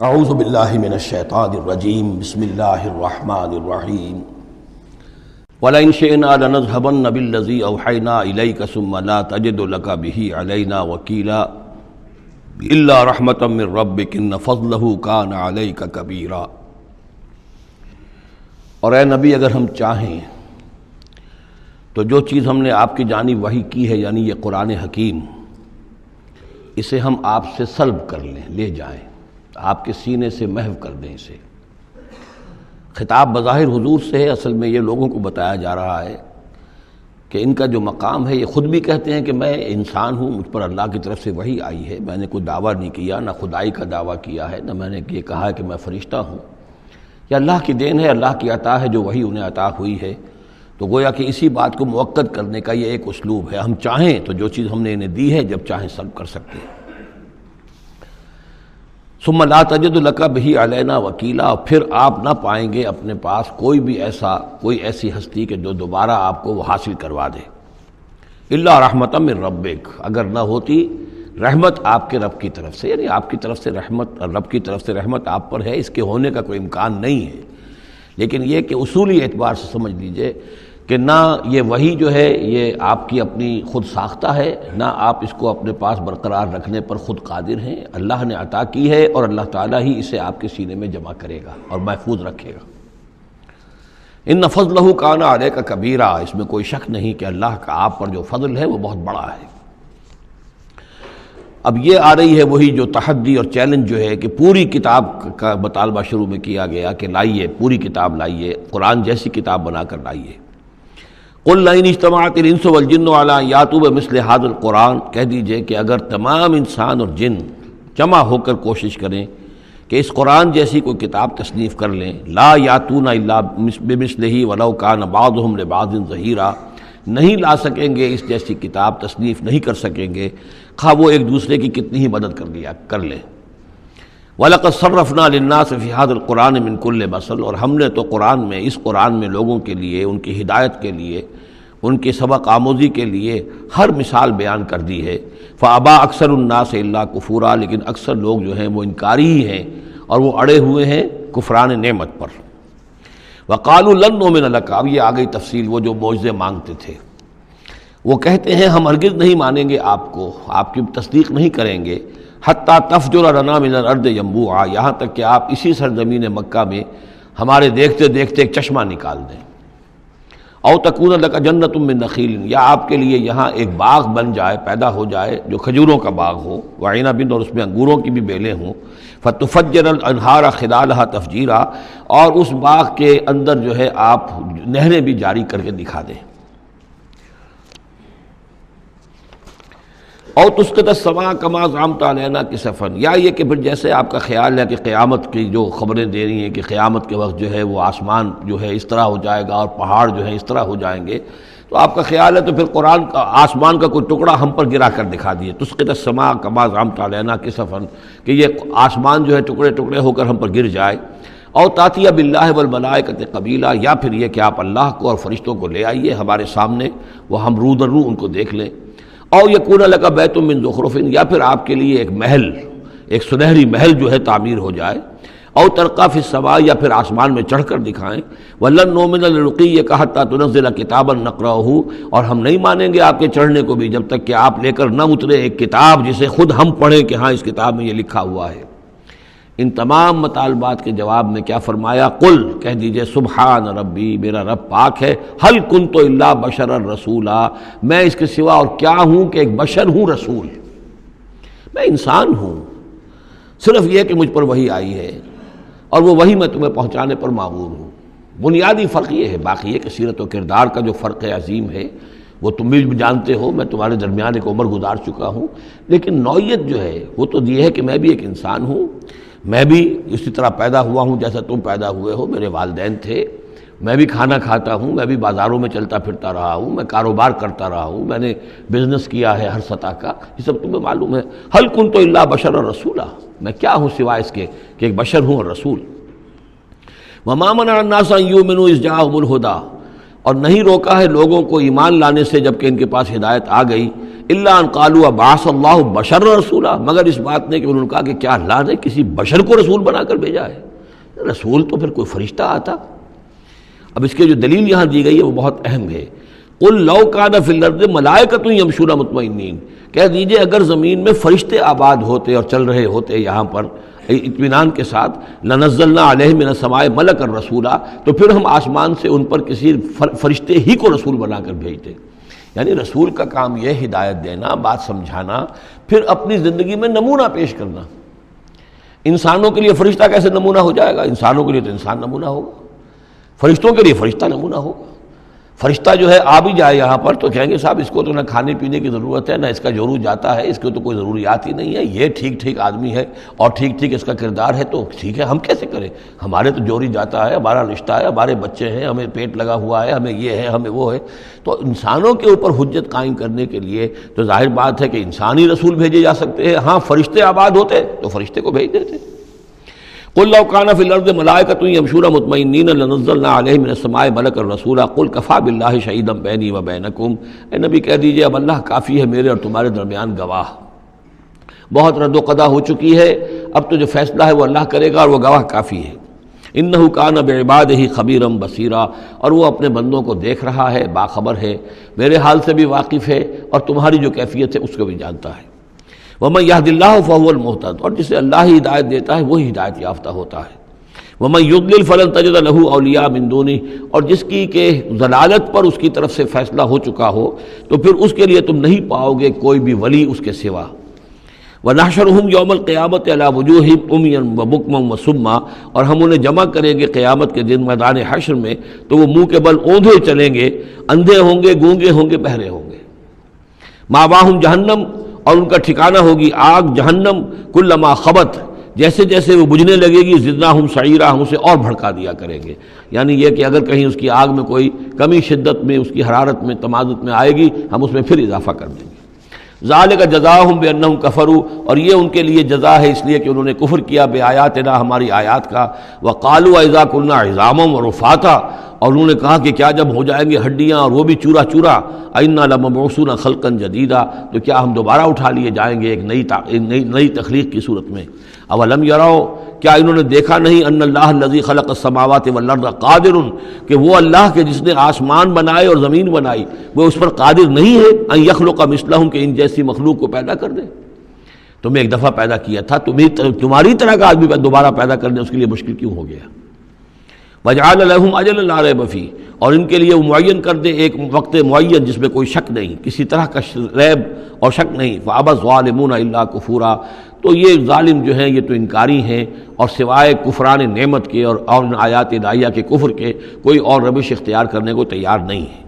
اعوذ باللہ من الشیطان الرجیم بسم اللہ الرحمن الرحیم وَلَئِن شِئْنَا لَنَذْهَبَنَّ بِالَّذِي أَوْحَيْنَا إِلَيْكَ ثُمَّ لَا تَجِدُ لَكَ بِهِ عَلَيْنَا وَكِيلًا إِلَّا رَحْمَةً مِّن رَّبِّكَ إِنَّ فَضْلَهُ كَانَ عَلَيْكَ كَبِيرًا۔ اور اے نبی، اگر ہم چاہیں تو جو چیز ہم نے آپ کی جانب وحی کی ہے، یعنی یہ قرآن حکیم، اسے ہم آپ سے سلب کر لیں، لے جائیں، آپ کے سینے سے محو کر دیں اسے۔ خطاب بظاہر حضور سے ہے، اصل میں یہ لوگوں کو بتایا جا رہا ہے کہ ان کا جو مقام ہے، یہ خود بھی کہتے ہیں کہ میں انسان ہوں، مجھ پر اللہ کی طرف سے وحی آئی ہے، میں نے کوئی دعویٰ نہیں کیا، نہ خدائی کا دعویٰ کیا ہے، نہ میں نے یہ کہا ہے کہ میں فرشتہ ہوں، یہ اللہ کی دین ہے، اللہ کی عطا ہے جو وحی انہیں عطا ہوئی ہے۔ تو گویا کہ اسی بات کو مؤکد کرنے کا یہ ایک اسلوب ہے، ہم چاہیں تو جو چیز ہم نے انہیں دی ہے جب چاہیں سلب کر سکتے ہیں۔ ثم لا تجد لک بہ علینا وکیلا، اور پھر آپ نہ پائیں گے اپنے پاس کوئی ایسی ہستی کہ جو دوبارہ آپ کو وہ حاصل کروا دے۔ الا رحمۃ من ربک، اگر نہ ہوتی رحمت آپ کے رب کی طرف سے، یعنی آپ کی طرف سے رحمت، رب کی طرف سے رحمت آپ پر ہے، اس کے ہونے کا کوئی امکان نہیں ہے، لیکن یہ کہ اصولی اعتبار سے سمجھ لیجئے کہ نہ یہ وحی جو ہے یہ آپ کی اپنی خود ساختہ ہے، نہ آپ اس کو اپنے پاس برقرار رکھنے پر خود قادر ہیں، اللہ نے عطا کی ہے اور اللہ تعالیٰ ہی اسے آپ کے سینے میں جمع کرے گا اور محفوظ رکھے گا۔ ان فضلہ کان علیک کبیرا، اس میں کوئی شک نہیں کہ اللہ کا آپ پر جو فضل ہے وہ بہت بڑا ہے۔ اب یہ آ رہی ہے وہی جو تحدی اور چیلنج جو ہے کہ پوری کتاب کا مطالبہ شروع میں کیا گیا کہ لائیے، پوری کتاب لائیے، قرآن جیسی کتاب بنا کر لائیے۔ قل لئن اجتمعت الانس والجن علی ان یاتوا بمثل ھذا القرآن، کہہ دیجئے کہ اگر تمام انسان اور جن جمع ہو کر کوشش کریں کہ اس قرآن جیسی کوئی کتاب تصنیف کر لیں، لا یاتون الا بمثلہ ولو کان بعضهم لبعض ظہیرا، نہیں لا سکیں گے اس جیسی کتاب، تصنیف نہیں کر سکیں گے، خواہ وہ ایک دوسرے کی کتنی ہی مدد کر لیں۔ وَلَقَدْ صَرَّفْنَا لِلنَّاسِ فِي هَذَا الْقُرْآنِ مِنْ كُلِّ مَثَلٍ، اور ہم نے تو قرآن میں، اس قرآن میں لوگوں کے لیے، ان کی ہدایت کے لیے، ان کی سبق آموزی کے لیے ہر مثال بیان کر دی ہے۔ فَأَبَى أَكْثَرُ النَّاسِ إِلَّا كُفُورًا، لیکن اکثر لوگ جو ہیں وہ انکاری ہی ہیں اور وہ اڑے ہوئے ہیں کفران نعمت پر۔ وَقَالُوا لَن نُؤْمِنَ لَكَ، اب یہ آ گئی تفصیل، وہ جو معجزے مانگتے تھے، وہ کہتے ہیں ہم ہرگز نہیں مانیں گے آپ کو، آپ کی تصدیق نہیں کریں گے، حتیٰ تفجر لنا من الارض ینبوعا، یہاں تک کہ آپ اسی سرزمین مکہ میں ہمارے دیکھتے دیکھتے ایک چشمہ نکال دیں۔ او تکون لک جنت من نخیل، یا آپ کے لیے یہاں ایک باغ بن جائے، پیدا ہو جائے جو کھجوروں کا باغ ہو، وعنب، اور اس میں انگوروں کی بھی بیلیں ہوں، فتفجر الانہار خلالها تفجیرا، اور اس باغ کے اندر جو ہے آپ نہریں بھی جاری کر کے دکھا دیں۔ او تسقط السماء کما زعمت علینا کسفا، یا یہ کہ پھر جیسے آپ کا خیال ہے کہ قیامت کی جو خبریں دے رہی ہیں کہ قیامت کے وقت جو ہے وہ آسمان جو ہے اس طرح ہو جائے گا اور پہاڑ جو ہے اس طرح ہو جائیں گے، تو آپ کا خیال ہے تو پھر قرآن کا آسمان کا کوئی ٹکڑا ہم پر گرا کر دکھا دیے، تسقط السماء کما زعمت علینا کسفا، کہ یہ آسمان جو ہے ٹکڑے ٹکڑے ہو کر ہم پر گر جائے۔ او تاتیہ باللہ والملائکۃ قبیلا، یا پھر یہ کہ آپ اللہ کو اور فرشتوں کو لے آئیے ہمارے سامنے، وہ ہم رو در رو ان کو دیکھ لیں۔ او یکون لک بیت من زخرف، یا پھر آپ کے لیے ایک محل، ایک سنہری محل جو ہے تعمیر ہو جائے۔ او ترقی فی السماء، یا پھر آسمان میں چڑھ کر دکھائیں۔ ولن نؤمن لرقیک حتی تنزل کتابا نقرأہ، اور ہم نہیں مانیں گے آپ کے چڑھنے کو بھی جب تک کہ آپ لے کر نہ اترے ایک کتاب جسے خود ہم پڑھیں کہ ہاں اس کتاب میں یہ لکھا ہوا ہے۔ ان تمام مطالبات کے جواب میں کیا فرمایا؟ قل، کہہ دیجئے سبحان ربی، میرا رب پاک ہے، هل كنت الا بشرا رسولا، میں اس کے سوا اور کیا ہوں کہ ایک بشر ہوں، رسول، میں انسان ہوں، صرف یہ کہ مجھ پر وحی آئی ہے اور وہ وحی میں تمہیں پہنچانے پر مامور ہوں۔ بنیادی فرق یہ ہے، باقی یہ کہ سیرت و کردار کا جو فرق عظیم ہے وہ تم بھی جانتے ہو، میں تمہارے درمیان ایک عمر گزار چکا ہوں، لیکن نوعیت جو ہے وہ تو یہ ہے کہ میں بھی ایک انسان ہوں، میں بھی اسی طرح پیدا ہوا ہوں جیسا تم پیدا ہوئے ہو، میرے والدین تھے، میں بھی کھانا کھاتا ہوں، میں بھی بازاروں میں چلتا پھرتا رہا ہوں، میں کاروبار کرتا رہا ہوں، میں نے بزنس کیا ہے ہر سطح کا، یہ سب تمہیں معلوم ہے۔ هل كنت الا بشرا رسولا، میں کیا ہوں سوائے اس کے کہ ایک بشر ہوں اور رسول۔ وما منع الناس ان يؤمنوا اذ جاءهم الهدى، اور نہیں روکا ہے لوگوں کو ایمان لانے سے جب کہ ان کے پاس ہدایت آ گئی، الا ان قالوا ابعث اللہ بشر رسولا، مگر اس بات نے کہ انہوں نے کہا کہ کیا اللہ نے کسی بشر کو رسول بنا کر بھیجا ہے؟ رسول تو پھر کوئی فرشتہ آتا۔ اب اس کی جو دلیل یہاں دی گئی ہے وہ بہت اہم ہے۔ قل لو کان فی الارض ملائکۃ یمشون مطمئنین، کہہ دیجئے اگر زمین میں فرشتے آباد ہوتے اور چل رہے ہوتے یہاں پر اطمینان کے ساتھ، لنزلنا علیہم من السماء ملکا رسولا، تو پھر ہم آسمان سے ان پر کسی فرشتے ہی کو رسول بنا کر بھیجتے۔ یعنی رسول کا کام یہ ہدایت دینا، بات سمجھانا، پھر اپنی زندگی میں نمونہ پیش کرنا۔ انسانوں کے لیے فرشتہ کیسے نمونہ ہو جائے گا؟ انسانوں کے لیے تو انسان نمونہ ہوگا، فرشتوں کے لیے فرشتہ نمونہ ہوگا۔ فرشتہ جو ہے آ بھی جائے یہاں پر تو کہیں گے صاحب اس کو تو نہ کھانے پینے کی ضرورت ہے، نہ اس کا جورو جاتا ہے، اس کو تو کوئی ضروریات ہی نہیں ہے، یہ ٹھیک ٹھیک آدمی ہے اور ٹھیک ٹھیک اس کا کردار ہے، تو ٹھیک ہے ہم کیسے کریں؟ ہمارے تو جوری جاتا ہے، ہمارا رشتہ ہے، ہمارے بچے ہیں، ہمیں پیٹ لگا ہوا ہے، ہمیں یہ ہے، ہمیں وہ ہے۔ تو انسانوں کے اوپر حجت قائم کرنے کے لیے تو ظاہر بات ہے کہ انسانی رسول بھیجے جا سکتے ہیں۔ ہاں فرشتے آباد ہوتے تو فرشتے کو بھیج دیتے۔ قل لو کان فی الارض ملائکۃ یمشون مطمئنین لنزلنا علیہم من السماء ملکا رسولا قل کفی باللہ شہیدا بینی و بینکم، اے نبی کہہ دیجئے اب اللہ کافی ہے میرے اور تمہارے درمیان گواہ۔ بہت رد و قضا ہو چکی ہے، اب تو جو فیصلہ ہے وہ اللہ کرے گا اور وہ گواہ کافی ہے۔ انہ کان بعبادہ خبیرا بصیرا، اور وہ اپنے بندوں کو دیکھ رہا ہے، باخبر ہے، میرے حال سے بھی واقف ہے اور تمہاری جو کیفیت ہے اس کو بھی جانتا ہے۔ وَمَن يَهْدِ اللَّهُ فَهُوَ الْمُهْتَدِ، اور جسے اللہ ہی ہدایت دیتا ہے وہی ہدایت یافتہ ہوتا ہے۔ وَمَن يُضْلِلْ فَلَن تَجِدَ لَهُ أَوْلِيَاءَ مِن دُونِهِ، اور جس کی کہ ضلالت پر اس کی طرف سے فیصلہ ہو چکا ہو تو پھر اس کے لیے تم نہیں پاؤ گے کوئی بھی ولی اس کے سوا۔ وَنَحْشُرُهُمْ يَوْمَ الْقِيَامَةِ عَلَىٰ وُجُوهِهِمْ عُمْيًا وَبُكْمًا وَصُمًّا، اور ہم انہیں جمع کریں گے قیامت کے دن میدان حشر میں تو وہ منہ کے بل اوندھے چلیں گے، اندھے ہوں گے، گونگے ہوں گے، بہرے ہوں گے۔ مَأْوَاهُمْ جَهَنَّمُ، اور ان کا ٹھکانہ ہوگی آگ جہنم، کلما خبت، جیسے جیسے وہ بجھنے لگے گی زدناہم سعیرا، ہم اسے اور بھڑکا دیا کریں گے۔ یعنی یہ کہ اگر کہیں اس کی آگ میں کوئی کمی شدت میں، اس کی حرارت میں، تمادت میں آئے گی، ہم اس میں پھر اضافہ کر دیں گے۔ ذالک جزاؤہم بانہم کفروا، اور یہ ان کے لیے جزا ہے اس لیے کہ انہوں نے کفر کیا بے آیاتنا، ہماری آیات کا۔ وقالوا اذا كنا عظاما ورفاتا، اور انہوں نے کہا کہ کیا جب ہو جائیں گے ہڈیاں اور وہ بھی چورا چورا، انا لمبعوثون خلقا جدیدا، تو کیا ہم دوبارہ اٹھا لیے جائیں گے ایک نئی تخلیق کی صورت میں۔ اولم یروا، کیا انہوں نے دیکھا نہیں، ان اللہ الذی خلق السماوات والارض قادر، کہ وہ اللہ کے جس نے آسمان بنائے اور زمین بنائی وہ اس پر قادر نہیں ہے، ان یخلق مثلہم، کہ ان جیسی مخلوق کو پیدا کر دے۔ تمہیں ایک دفعہ پیدا کیا تھا، تمہاری طرح کا آدمی دوبارہ پیدا کرنے اس کے لیے مشکل کیوں ہو گیا؟ وجعل لهم اجلا لا ریب فیہ، اور ان کے لیے وہ معین کر دے ایک وقت معین جس میں کوئی شک نہیں، کسی طرح کا ریب اور شک نہیں۔ فابى الظالمون الا کفورا، تو یہ ظالم جو ہیں یہ تو انکاری ہیں اور سوائے کفران نعمت کے اور آیات الہیہ کے کفر کے کوئی اور روش اختیار کرنے کو تیار نہیں ہے۔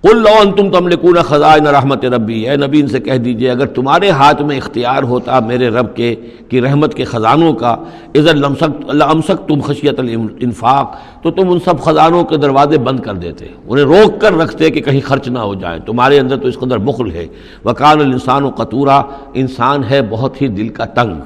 قل لو انتم تملکون خزائن رحمت ربی، اے نبی ان سے کہہ دیجئے اگر تمہارے ہاتھ میں اختیار ہوتا میرے رب کے کی رحمت کے خزانوں کا، اذا لامسکتم خشیۃ الانفاق، تو تم ان سب خزانوں کے دروازے بند کر دیتے، انہیں روک کر رکھتے کہ کہیں خرچ نہ ہو جائیں، تمہارے اندر تو اس قدر بخل ہے۔ وکان الانسان قتورا، انسان ہے بہت ہی دل کا تنگ۔